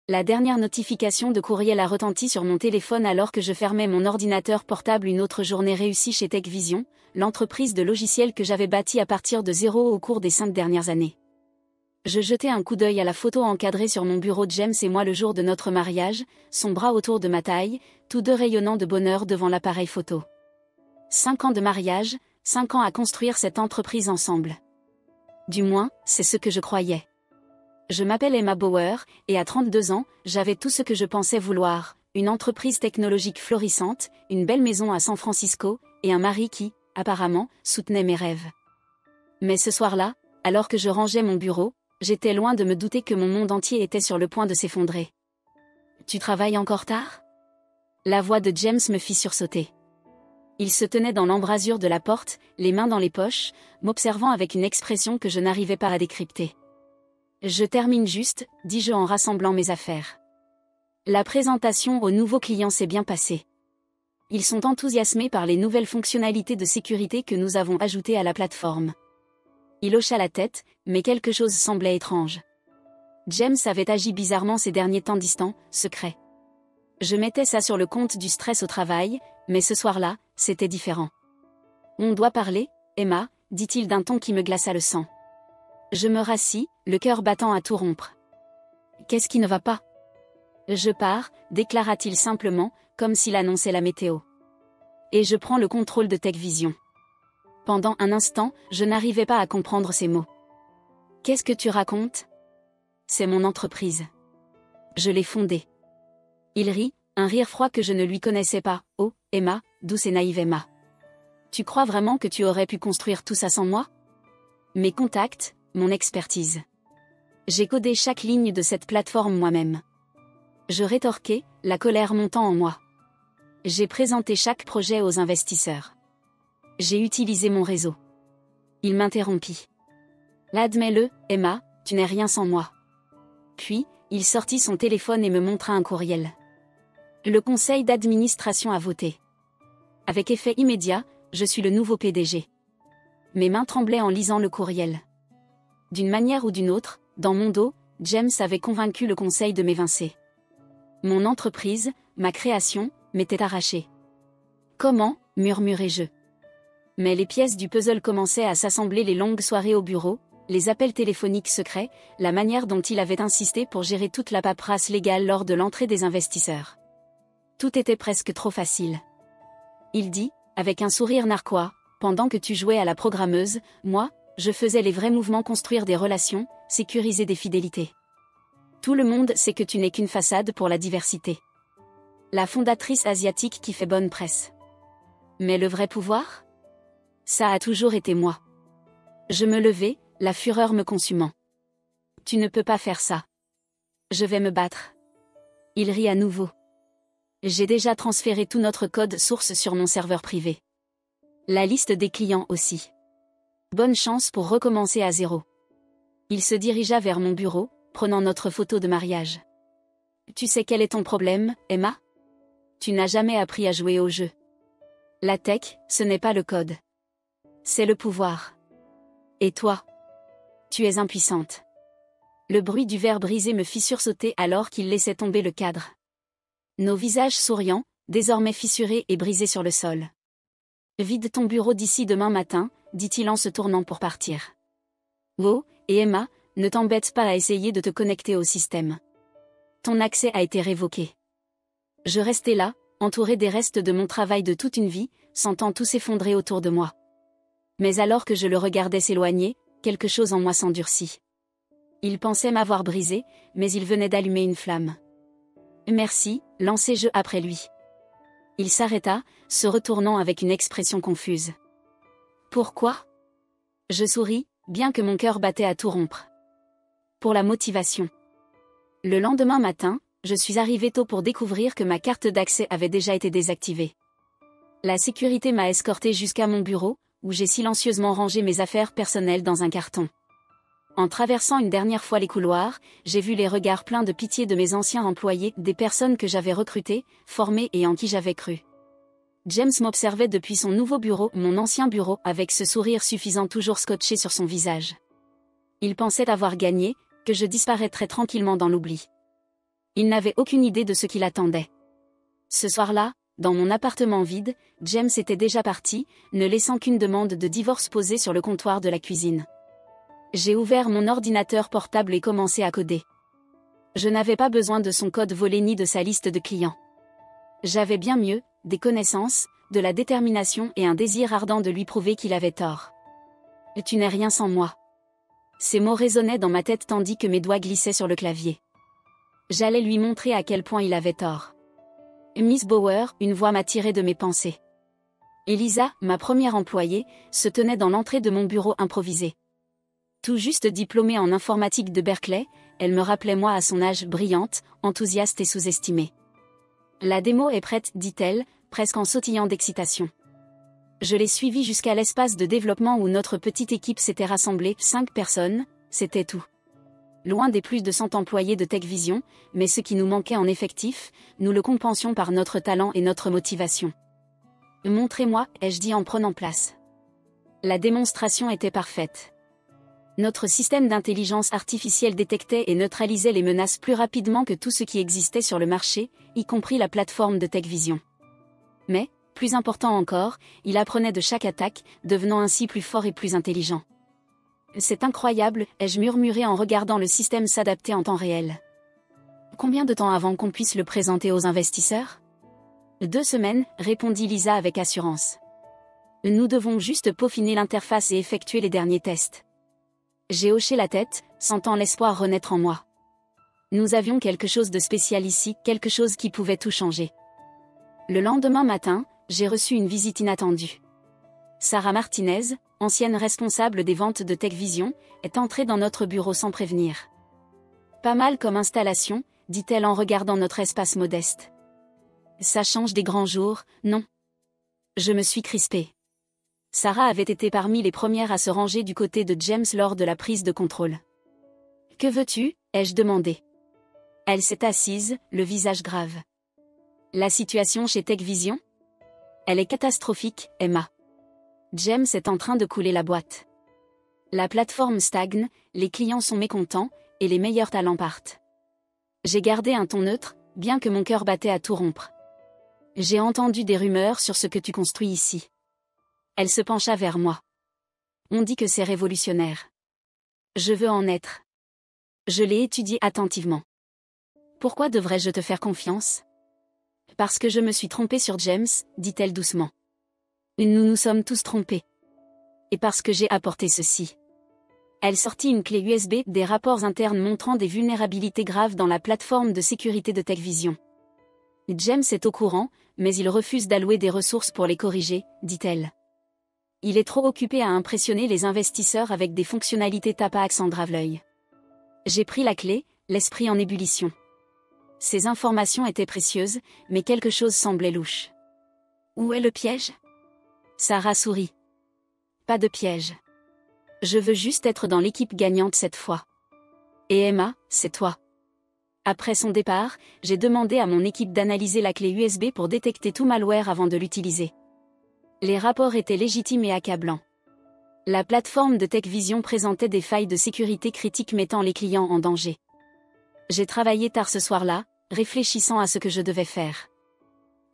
La dernière notification de courriel a retenti sur mon téléphone alors que je fermais mon ordinateur portable. Une autre journée réussie chez TechVision, l'entreprise de logiciels que j'avais bâtie à partir de zéro au cours des 5 dernières années. Je jetai un coup d'œil à la photo encadrée sur mon bureau de James et moi le jour de notre mariage, son bras autour de ma taille, tous deux rayonnant de bonheur devant l'appareil photo. 5 ans de mariage, 5 ans à construire cette entreprise ensemble. Du moins, c'est ce que je croyais. Je m'appelle Emma Bauer, et à 32 ans, j'avais tout ce que je pensais vouloir, une entreprise technologique florissante, une belle maison à San Francisco, et un mari qui, apparemment, soutenait mes rêves. Mais ce soir-là, alors que je rangeais mon bureau, j'étais loin de me douter que mon monde entier était sur le point de s'effondrer. « Tu travailles encore tard ?» La voix de James me fit sursauter. Il se tenait dans l'embrasure de la porte, les mains dans les poches, m'observant avec une expression que je n'arrivais pas à décrypter. « Je termine juste, dis-je en rassemblant mes affaires. La présentation aux nouveaux clients s'est bien passée. Ils sont enthousiasmés par les nouvelles fonctionnalités de sécurité que nous avons ajoutées à la plateforme. » Il hocha la tête, mais quelque chose semblait étrange. James avait agi bizarrement ces derniers temps distants, secret. Je mettais ça sur le compte du stress au travail, mais ce soir-là, c'était différent. « On doit parler, Emma, dit-il d'un ton qui me glaça le sang. Je me rassis, le cœur battant à tout rompre. « Qu'est-ce qui ne va pas ?»« Je pars, déclara-t-il simplement, comme s'il annonçait la météo. Et je prends le contrôle de TechVision. » Pendant un instant, je n'arrivais pas à comprendre ces mots. « Qu'est-ce que tu racontes ? C'est mon entreprise. Je l'ai fondée. » Il rit, un rire froid que je ne lui connaissais pas. « Oh, Emma, douce et naïve Emma. Tu crois vraiment que tu aurais pu construire tout ça sans moi ? Mes contacts, mon expertise. J'ai codé chaque ligne de cette plateforme moi-même. » Je rétorquai, la colère montant en moi. J'ai présenté chaque projet aux investisseurs. J'ai utilisé mon réseau. Il m'interrompit. « Admets-le, Emma, tu n'es rien sans moi. » Puis, il sortit son téléphone et me montra un courriel. Le conseil d'administration a voté. Avec effet immédiat, je suis le nouveau PDG. Mes mains tremblaient en lisant le courriel. D'une manière ou d'une autre, dans mon dos, James avait convaincu le conseil de m'évincer. Mon entreprise, ma création, m'était arrachée. « Comment ?» murmurai-je. Mais les pièces du puzzle commençaient à s'assembler, les longues soirées au bureau, les appels téléphoniques secrets, la manière dont il avait insisté pour gérer toute la paperasse légale lors de l'entrée des investisseurs. Tout était presque trop facile. Il dit, avec un sourire narquois, « Pendant que tu jouais à la programmeuse, moi, je faisais les vrais mouvements, construire des relations, sécuriser des fidélités. Tout le monde sait que tu n'es qu'une façade pour la diversité. La fondatrice asiatique qui fait bonne presse. Mais le vrai pouvoir ? Ça a toujours été moi. » Je me levai, la fureur me consumant. « Tu ne peux pas faire ça. Je vais me battre. » Il rit à nouveau. « J'ai déjà transféré tout notre code source sur mon serveur privé. La liste des clients aussi. Bonne chance pour recommencer à zéro. » Il se dirigea vers mon bureau, prenant notre photo de mariage. « Tu sais quel est ton problème, Emma ? Tu n'as jamais appris à jouer au jeu. La tech, ce n'est pas le code. C'est le pouvoir. Et toi ? Tu es impuissante. » Le bruit du verre brisé me fit sursauter alors qu'il laissait tomber le cadre. Nos visages souriants, désormais fissurés et brisés sur le sol. « Vide ton bureau d'ici demain matin, » dit-il en se tournant pour partir. « Oh, et Emma, ne t'embête pas à essayer de te connecter au système. Ton accès a été révoqué. » Je restais là, entouré des restes de mon travail de toute une vie, sentant tout s'effondrer autour de moi. Mais alors que je le regardais s'éloigner, quelque chose en moi s'endurcit. Il pensait m'avoir brisé, mais il venait d'allumer une flamme. « Merci », lançai-je après lui. Il s'arrêta, se retournant avec une expression confuse. « Pourquoi ?» Je souris, bien que mon cœur battait à tout rompre. « Pour la motivation. » Le lendemain matin, je suis arrivé tôt pour découvrir que ma carte d'accès avait déjà été désactivée. La sécurité m'a escorté jusqu'à mon bureau, où j'ai silencieusement rangé mes affaires personnelles dans un carton. En traversant une dernière fois les couloirs, j'ai vu les regards pleins de pitié de mes anciens employés, des personnes que j'avais recrutées, formées et en qui j'avais cru. James m'observait depuis son nouveau bureau, mon ancien bureau, avec ce sourire suffisant toujours scotché sur son visage. Il pensait avoir gagné, que je disparaîtrais tranquillement dans l'oubli. Il n'avait aucune idée de ce qui l'attendait. Ce soir-là, dans mon appartement vide, James était déjà parti, ne laissant qu'une demande de divorce posée sur le comptoir de la cuisine. J'ai ouvert mon ordinateur portable et commencé à coder. Je n'avais pas besoin de son code volé ni de sa liste de clients. J'avais bien mieux, des connaissances, de la détermination et un désir ardent de lui prouver qu'il avait tort. « Tu n'es rien sans moi ». Ces mots résonnaient dans ma tête tandis que mes doigts glissaient sur le clavier. J'allais lui montrer à quel point il avait tort. Miss Bauer, une voix m'a tiré de mes pensées. Elisa, ma première employée, se tenait dans l'entrée de mon bureau improvisé. Tout juste diplômée en informatique de Berkeley, elle me rappelait moi à son âge brillante, enthousiaste et sous-estimée. La démo est prête, dit-elle, presque en sautillant d'excitation. Je l'ai suivie jusqu'à l'espace de développement où notre petite équipe s'était rassemblée, 5 personnes, c'était tout. Loin des plus de 100 employés de TechVision, mais ce qui nous manquait en effectif, nous le compensions par notre talent et notre motivation. Montrez-moi, ai-je dit en prenant place. La démonstration était parfaite. Notre système d'intelligence artificielle détectait et neutralisait les menaces plus rapidement que tout ce qui existait sur le marché, y compris la plateforme de TechVision. Mais, plus important encore, il apprenait de chaque attaque, devenant ainsi plus fort et plus intelligent. C'est incroyable, ai-je murmuré en regardant le système s'adapter en temps réel. Combien de temps avant qu'on puisse le présenter aux investisseurs ? 2 semaines, répondit Lisa avec assurance. Nous devons juste peaufiner l'interface et effectuer les derniers tests. J'ai hoché la tête, sentant l'espoir renaître en moi. Nous avions quelque chose de spécial ici, quelque chose qui pouvait tout changer. Le lendemain matin, j'ai reçu une visite inattendue. Sarah Martinez, ancienne responsable des ventes de TechVision, est entrée dans notre bureau sans prévenir. Pas mal comme installation, dit-elle en regardant notre espace modeste. Ça change des grands jours, non ? Je me suis crispée. Sarah avait été parmi les premières à se ranger du côté de James lors de la prise de contrôle. « Que veux-tu » ai-je demandé. Elle s'est assise, le visage grave. « La situation chez TechVision ? Elle est catastrophique, Emma. James est en train de couler la boîte. La plateforme stagne, les clients sont mécontents, et les meilleurs talents partent. » J'ai gardé un ton neutre, bien que mon cœur battait à tout rompre. « J'ai entendu des rumeurs sur ce que tu construis ici. » Elle se pencha vers moi. On dit que c'est révolutionnaire. Je veux en être. Je l'ai étudié attentivement. Pourquoi devrais-je te faire confiance ? Parce que je me suis trompée sur James, dit-elle doucement. Nous nous sommes tous trompés. Et parce que j'ai apporté ceci. Elle sortit une clé USB, des rapports internes montrant des vulnérabilités graves dans la plateforme de sécurité de TechVision. James est au courant, mais il refuse d'allouer des ressources pour les corriger, dit-elle. Il est trop occupé à impressionner les investisseurs avec des fonctionnalités tape à accent grave l'œil. J'ai pris la clé, l'esprit en ébullition. Ces informations étaient précieuses, mais quelque chose semblait louche. Où est le piège ? Sarah sourit. Pas de piège. Je veux juste être dans l'équipe gagnante cette fois. Et Emma, c'est toi. Après son départ, j'ai demandé à mon équipe d'analyser la clé USB pour détecter tout malware avant de l'utiliser. Les rapports étaient légitimes et accablants. La plateforme de TechVision présentait des failles de sécurité critiques mettant les clients en danger. J'ai travaillé tard ce soir-là, réfléchissant à ce que je devais faire.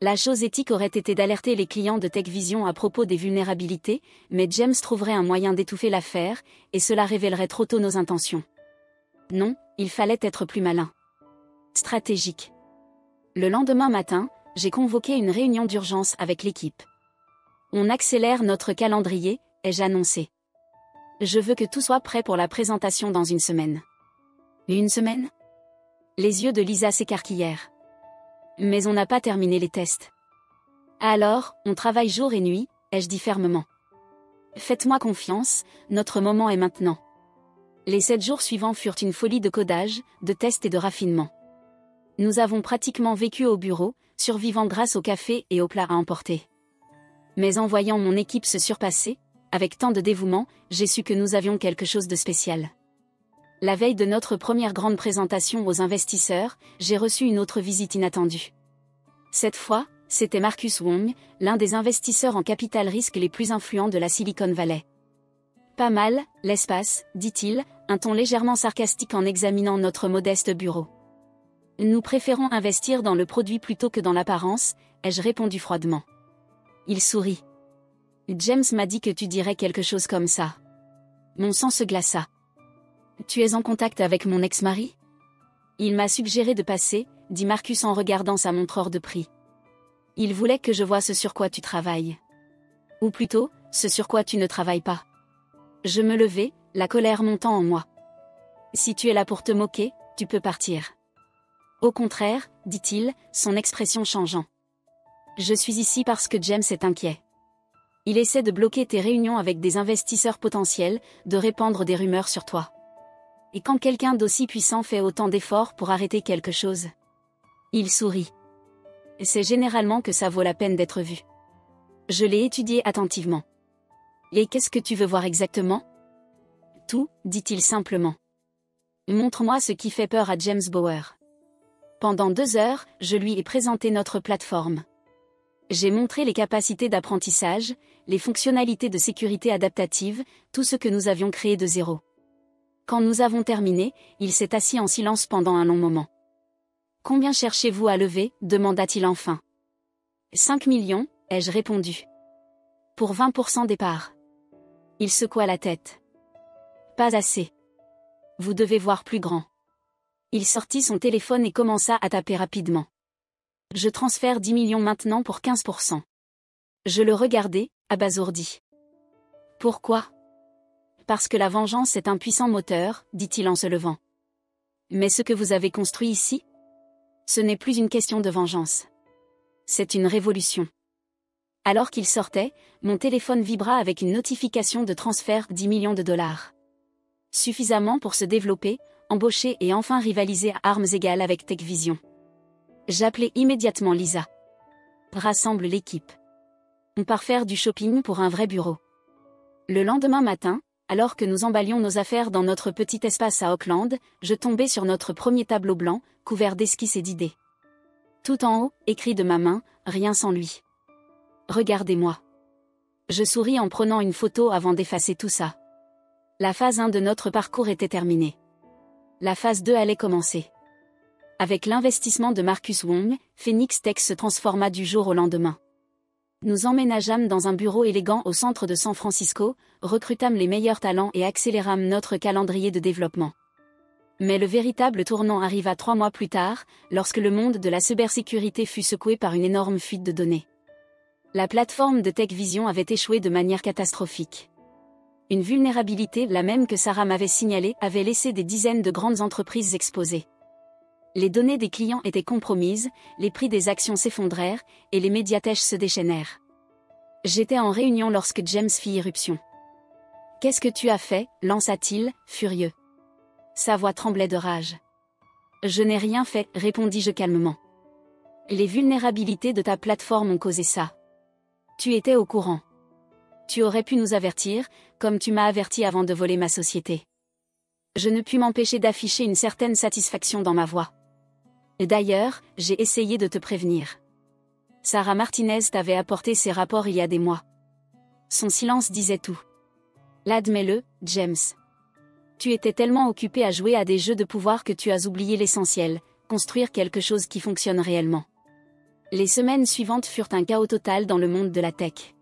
La chose éthique aurait été d'alerter les clients de TechVision à propos des vulnérabilités, mais James trouverait un moyen d'étouffer l'affaire, et cela révélerait trop tôt nos intentions. Non, il fallait être plus malin. Stratégique. Le lendemain matin, j'ai convoqué une réunion d'urgence avec l'équipe. On accélère notre calendrier, ai-je annoncé. Je veux que tout soit prêt pour la présentation dans une semaine. Une semaine ? Les yeux de Lisa s'écarquillèrent. Mais on n'a pas terminé les tests. Alors, on travaille jour et nuit, ai-je dit fermement. Faites-moi confiance, notre moment est maintenant. Les 7 jours suivants furent une folie de codage, de tests et de raffinement. Nous avons pratiquement vécu au bureau, survivant grâce au café et aux plats à emporter. Mais en voyant mon équipe se surpasser, avec tant de dévouement, j'ai su que nous avions quelque chose de spécial. La veille de notre première grande présentation aux investisseurs, j'ai reçu une autre visite inattendue. Cette fois, c'était Marcus Wong, l'un des investisseurs en capital risque les plus influents de la Silicon Valley. Pas mal, l'espace, dit-il, un ton légèrement sarcastique en examinant notre modeste bureau. Nous préférons investir dans le produit plutôt que dans l'apparence, ai-je répondu froidement. Il sourit. James m'a dit que tu dirais quelque chose comme ça. Mon sang se glaça. Tu es en contact avec mon ex-mari? Il m'a suggéré de passer, dit Marcus en regardant sa montre hors de prix. Il voulait que je voie ce sur quoi tu travailles. Ou plutôt, ce sur quoi tu ne travailles pas. Je me levai, la colère montant en moi. Si tu es là pour te moquer, tu peux partir. Au contraire, dit-il, son expression changeant. Je suis ici parce que James est inquiet. Il essaie de bloquer tes réunions avec des investisseurs potentiels, de répandre des rumeurs sur toi. Et quand quelqu'un d'aussi puissant fait autant d'efforts pour arrêter quelque chose? Il sourit. C'est généralement que ça vaut la peine d'être vu. Je l'ai étudié attentivement. Et qu'est-ce que tu veux voir exactement? Tout, dit-il simplement. Montre-moi ce qui fait peur à James Bauer. Pendant 2 heures, je lui ai présenté notre plateforme. J'ai montré les capacités d'apprentissage, les fonctionnalités de sécurité adaptative, tout ce que nous avions créé de zéro. Quand nous avons terminé, il s'est assis en silence pendant un long moment. « Combien cherchez-vous à lever » demanda-t-il enfin. 5 millions, ai-je répondu. Pour 20% des parts. Il secoua la tête. Pas assez. Vous devez voir plus grand. Il sortit son téléphone et commença à taper rapidement. Je transfère 10 millions maintenant pour 15%. Je le regardai, abasourdi. Pourquoi? Parce que la vengeance est un puissant moteur, dit-il en se levant. Mais ce que vous avez construit ici? Ce n'est plus une question de vengeance. C'est une révolution. Alors qu'il sortait, mon téléphone vibra avec une notification de transfert 10 millions de dollars. Suffisamment pour se développer, embaucher et enfin rivaliser à armes égales avec TechVision. J'appelai immédiatement Lisa. Rassemble l'équipe. On part faire du shopping pour un vrai bureau. Le lendemain matin, alors que nous emballions nos affaires dans notre petit espace à Auckland, je tombai sur notre premier tableau blanc, couvert d'esquisses et d'idées. Tout en haut, écrit de ma main, rien sans lui. Regardez-moi. Je souris en prenant une photo avant d'effacer tout ça. La phase 1 de notre parcours était terminée. La phase 2 allait commencer. Avec l'investissement de Marcus Wong, Phoenix Tech se transforma du jour au lendemain. Nous emménageâmes dans un bureau élégant au centre de San Francisco, recrutâmes les meilleurs talents et accélérâmes notre calendrier de développement. Mais le véritable tournant arriva 3 mois plus tard, lorsque le monde de la cybersécurité fut secoué par une énorme fuite de données. La plateforme de TechVision avait échoué de manière catastrophique. Une vulnérabilité, la même que Sarah m'avait signalée, avait laissé des dizaines de grandes entreprises exposées. Les données des clients étaient compromises, les prix des actions s'effondrèrent, et les médiatèches se déchaînèrent. J'étais en réunion lorsque James fit irruption. « Qu'est-ce que tu as fait » lança-t-il, furieux. Sa voix tremblait de rage. « Je n'ai rien fait » répondis-je calmement. « Les vulnérabilités de ta plateforme ont causé ça. Tu étais au courant. Tu aurais pu nous avertir, comme tu m'as averti avant de voler ma société. » Je ne pus m'empêcher d'afficher une certaine satisfaction dans ma voix. Et d'ailleurs, j'ai essayé de te prévenir. Sarah Martinez t'avait apporté ces rapports il y a des mois. Son silence disait tout. L'admets-le, James. Tu étais tellement occupé à jouer à des jeux de pouvoir que tu as oublié l'essentiel, construire quelque chose qui fonctionne réellement. Les semaines suivantes furent un chaos total dans le monde de la tech.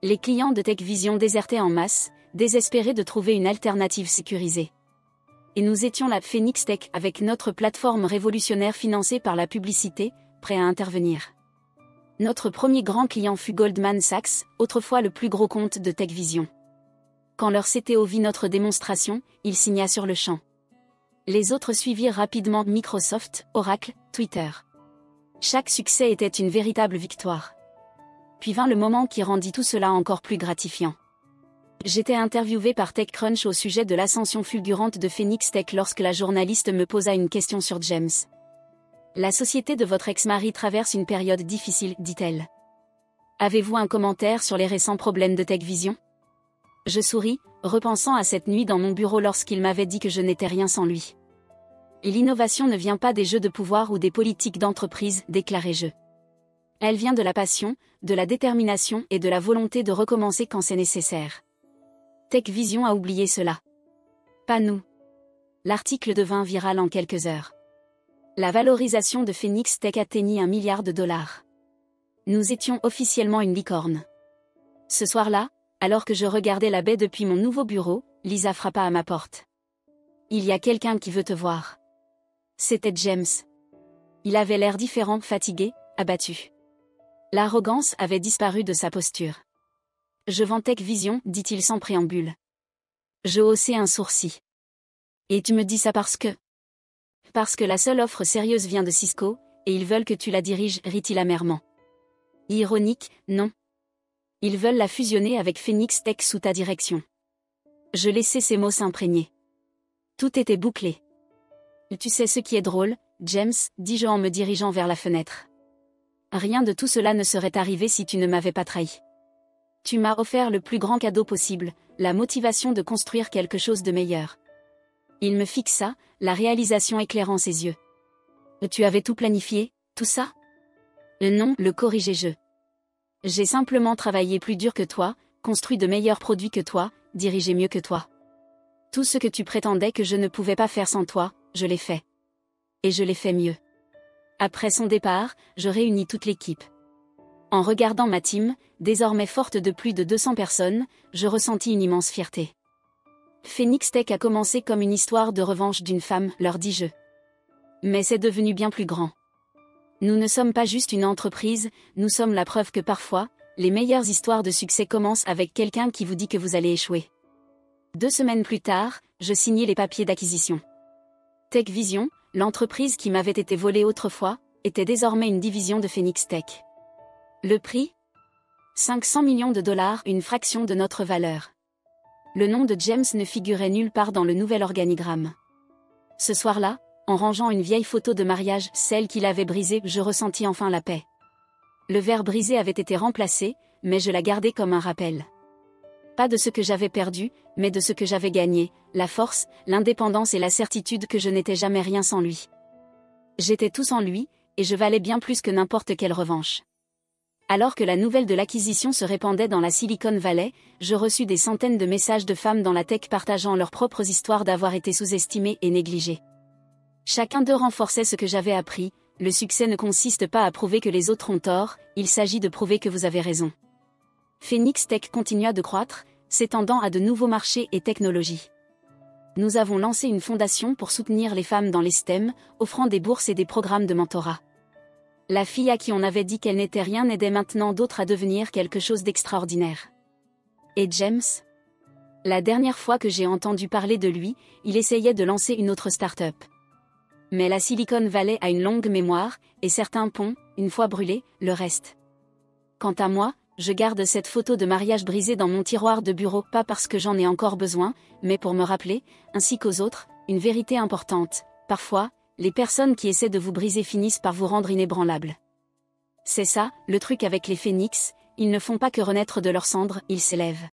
Les clients de TechVision désertaient en masse, désespérés de trouver une alternative sécurisée. Et nous étions la Phoenix Tech avec notre plateforme révolutionnaire financée par la publicité, prêt à intervenir. Notre premier grand client fut Goldman Sachs, autrefois le plus gros compte de TechVision. Quand leur CTO vit notre démonstration, il signa sur le champ. Les autres suivirent rapidement Microsoft, Oracle, Twitter. Chaque succès était une véritable victoire. Puis vint le moment qui rendit tout cela encore plus gratifiant. J'étais interviewé par TechCrunch au sujet de l'ascension fulgurante de Phoenix Tech lorsque la journaliste me posa une question sur James. La société de votre ex-mari traverse une période difficile, dit-elle. Avez-vous un commentaire sur les récents problèmes de TechVision? Je souris, repensant à cette nuit dans mon bureau lorsqu'il m'avait dit que je n'étais rien sans lui. Et l'innovation ne vient pas des jeux de pouvoir ou des politiques d'entreprise, déclarai-je. Elle vient de la passion, de la détermination et de la volonté de recommencer quand c'est nécessaire. TechVision a oublié cela. Pas nous. L'article devint viral en quelques heures. La valorisation de Phoenix Tech atteignit $1 milliard. Nous étions officiellement une licorne. Ce soir-là, alors que je regardais la baie depuis mon nouveau bureau, Lisa frappa à ma porte. Il y a quelqu'un qui veut te voir. C'était James. Il avait l'air différent, fatigué, abattu. L'arrogance avait disparu de sa posture. Je vends Tech Vision, dit-il sans préambule. Je haussai un sourcil. Et tu me dis ça parce que... Parce que la seule offre sérieuse vient de Cisco, et ils veulent que tu la diriges, rit-il amèrement. Ironique, non. Ils veulent la fusionner avec Phoenix Tech sous ta direction. Je laissai ces mots s'imprégner. Tout était bouclé. Tu sais ce qui est drôle, James, dis-je en me dirigeant vers la fenêtre. Rien de tout cela ne serait arrivé si tu ne m'avais pas trahi. Tu m'as offert le plus grand cadeau possible, la motivation de construire quelque chose de meilleur. Il me fixa, la réalisation éclairant ses yeux. Tu avais tout planifié, tout ça? Non, le corrigeai-je. J'ai simplement travaillé plus dur que toi, construit de meilleurs produits que toi, dirigé mieux que toi. Tout ce que tu prétendais que je ne pouvais pas faire sans toi, je l'ai fait. Et je l'ai fait mieux. Après son départ, je réunis toute l'équipe. En regardant ma team, désormais forte de plus de 200 personnes, je ressentis une immense fierté. Phoenix Tech a commencé comme une histoire de revanche d'une femme, leur dis-je. Mais c'est devenu bien plus grand. Nous ne sommes pas juste une entreprise, nous sommes la preuve que parfois, les meilleures histoires de succès commencent avec quelqu'un qui vous dit que vous allez échouer. 2 semaines plus tard, je signai les papiers d'acquisition. Tech Vision, l'entreprise qui m'avait été volée autrefois, était désormais une division de Phoenix Tech. Le prix ? $500 millions, une fraction de notre valeur. Le nom de James ne figurait nulle part dans le nouvel organigramme. Ce soir-là, en rangeant une vieille photo de mariage, celle qu'il avait brisée, je ressentis enfin la paix. Le verre brisé avait été remplacé, mais je la gardais comme un rappel. Pas de ce que j'avais perdu, mais de ce que j'avais gagné, la force, l'indépendance et la certitude que je n'étais jamais rien sans lui. J'étais tout sans lui, et je valais bien plus que n'importe quelle revanche. Alors que la nouvelle de l'acquisition se répandait dans la Silicon Valley, je reçus des centaines de messages de femmes dans la tech partageant leurs propres histoires d'avoir été sous-estimées et négligées. Chacun d'eux renforçait ce que j'avais appris, le succès ne consiste pas à prouver que les autres ont tort, il s'agit de prouver que vous avez raison. Phoenix Tech continua de croître, s'étendant à de nouveaux marchés et technologies. Nous avons lancé une fondation pour soutenir les femmes dans les STEM, offrant des bourses et des programmes de mentorat. La fille à qui on avait dit qu'elle n'était rien aidait maintenant d'autres à devenir quelque chose d'extraordinaire. Et James ? La dernière fois que j'ai entendu parler de lui, il essayait de lancer une autre start-up. Mais la Silicon Valley a une longue mémoire, et certains ponts, une fois brûlés, le restent. Quant à moi, je garde cette photo de mariage brisée dans mon tiroir de bureau, pas parce que j'en ai encore besoin, mais pour me rappeler, ainsi qu'aux autres, une vérité importante. Parfois, les personnes qui essaient de vous briser finissent par vous rendre inébranlable. C'est ça, le truc avec les phénix, ils ne font pas que renaître de leurs cendres, ils s'élèvent.